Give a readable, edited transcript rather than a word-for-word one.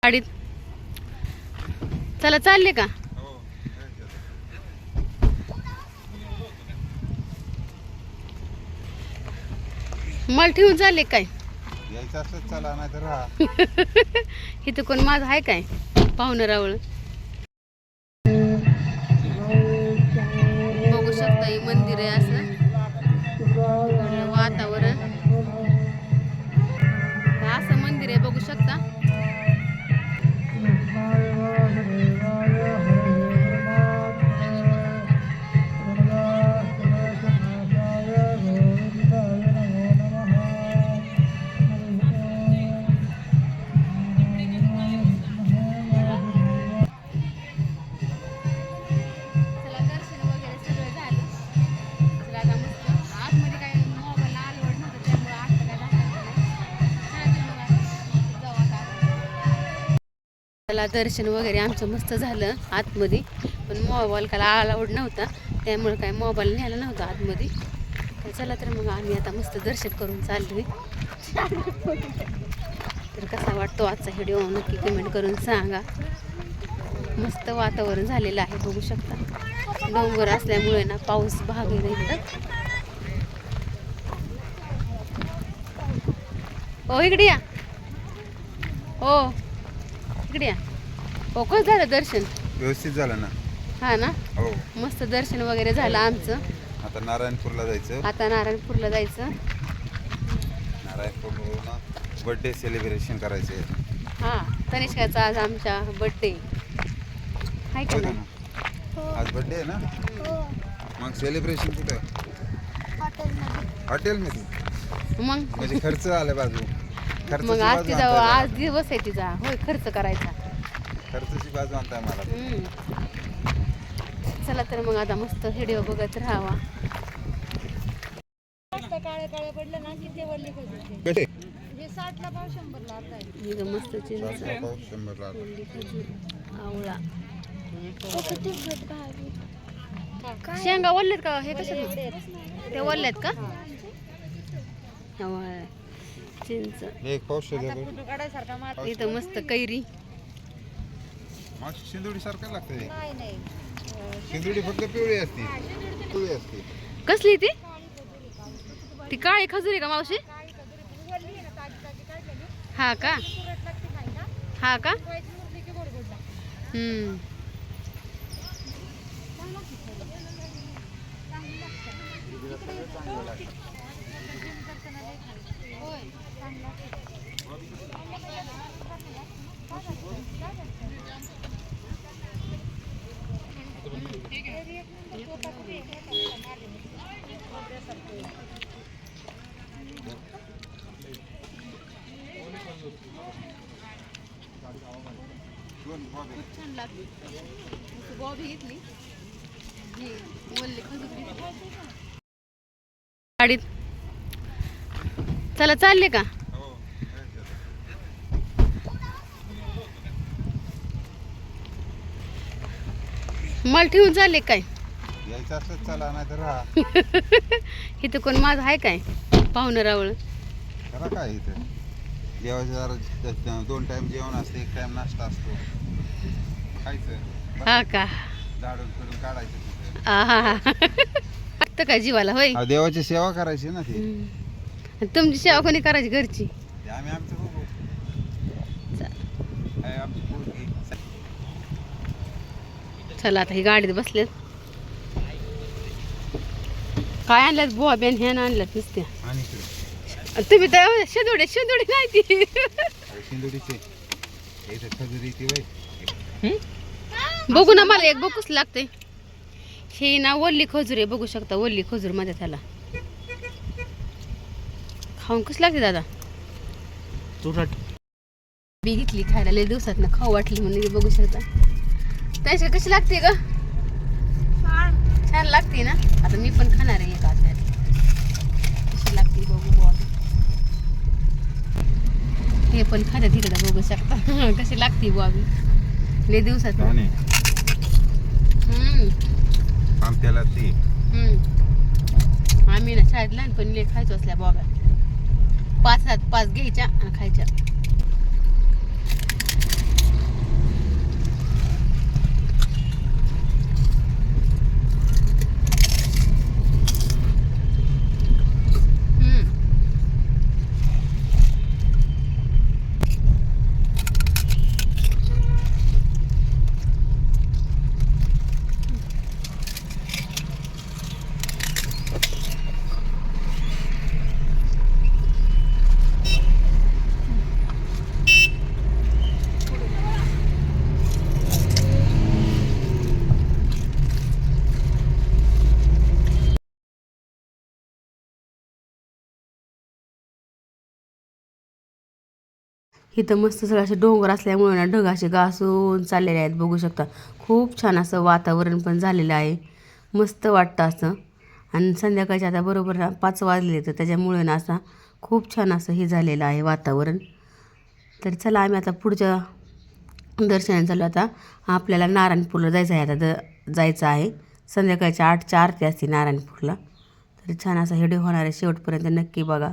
गाडीत चला चालले का? मला ठेवून चालले काय? यायचं असं चला नाही तर राहा. इथं कोण माझं आहे काय पाहुणं रावळ? बघू शकता हे मंदिर आहे असं इकडलं वातावरण असं मंदिर आहे बघू शकता. त्याला दर्शन वगैरे आमचं मस्त झालं आतमध्ये, पण मोबाईल काय अलाउड नव्हता त्यामुळे काय मोबाईल न्यायला नव्हता आतमध्ये. तर चला तर मग आम्ही आता मस्त दर्शन करून चाललोय. तर कसा वाटतो आजचा व्हिडिओ नक्की कमेंट करून सांगा. मस्त वातावरण झालेलं आहे बघू शकता. डोंगर असल्यामुळे ना पाऊस भाग आहे इकडं. हो इकडे या, हो इकडे या. हो कसं झालं दर्शन? व्यवस्थित झालं ना? हा ना, हो. मस्त दर्शन वगैरे झालं आमचं. आता नारायणपूरला जायचं. नारायणपूरला बर्थडे सेलिब्रेशन करायचे. हा, तनिष्काचा आज आमच्या बर्थडे आहे का नाही? आज बर्थडे आहे ना? मग सेलिब्रेशन कुठे? हॉटेलमध्ये. मग म्हणजे खर्च आला बाजू. मग आज तिचा आज दिवस आहे तिचा, होय खर्च करायचा. खर्चाची बाजू आणताय मला. चला तर मग आता मस्त व्हिडिओ बघत राहावा. काळे काळे पडलं ना की ते वल्ली खजूर कसे? हे 60 ला पाव 100 ला आता आहे. इथं मस्त चिंच, 100 ला. वल्ली खजूर, आवळा. शेंगा वल्लेत का? हे कसे ते वल्लेत का? आवळा, चिंच. एक पावशे द्या. काढायसारखा माल इथं मस्त कैरी. माशी शिंदोडी सारखं लागतं. नाही नाही शिंदोडी फक्त पिवळी असते. पिवळी असते. कसली ती? ती काळी खजुरी का मावशी? हा का? हा का? छान लागली. बॉबी घेतली. गाडीत चला चालले का? मला ठेवून चालले काय? यायचं असं चला नाही तर राहा. इथं कोण माझं आहे काय पाहुणं रावळ? करा काय इथं जेवायचं 2 टाइम जेवण असते, 1 टाइम नाश्ता असतो. खायचं. हा का? झाडून फिरून काढायचं तिथं. वाटतं काय जीवाला होय? देवाची सेवा करायची ना ती. तुमची सेवा कोणी करायची घरची? ते आम्ही आमचं बघू. काय आमची पोरगी. चला आता ही गाडीत बसलेत. काय आणल्यात बुवा बेन ह्यानं आणल्यात नुसत्या. आणि इकडे तुम्ही तर शेंदोडी नाही ती. शिंदोडीचे इथं खजुरी ती वय. बघू ना, मला एक बघूच लागते. हे ना वल्ली खजूर आहे बघू शकता. वल्ली खजूर मध्ये त्याला खाऊन कशी लागते दादा? बी घेतली खायला, लय दिवसात ना खाऊ वाटली म्हणून बघू शकता. त्याची कशी लागते ग? छान लागते ना. आता मी पण खाणार आहे एक आता. कशी लागते बघू बघू. हे पण खात्यात तिकडे बघू शकता कशी लागते बुवा. लय दिवसात आमच्याला ती आम्ही ना शाळेत लहानपणी लय खायचो असल्या बॉब्या. 5 घ्यायच्या आणि खायच्या. इथं मस्त सगळं असे डोंगर असल्यामुळे ना ढग असे घासून चाललेले आहेत बघू शकता. खूप छान असं वातावरण पण झालेलं आहे. मस्त वाटतं असं. आणि संध्याकाळचे आता बरोबर 5 वाजले तर त्याच्यामुळे ना असं खूप छान असं हे झालेलं आहे वातावरण. तर चला आम्ही आता पुढच्या दर्शनाला चालू. आता आपल्याला नारायणपूरला जायचं आहे. आता जायचं आहे. संध्याकाळच्या 8च्या आरती असते नारायणपूरला. तर छान असा व्हिडिओ होणार आहे. शेवटपर्यंत नक्की बघा.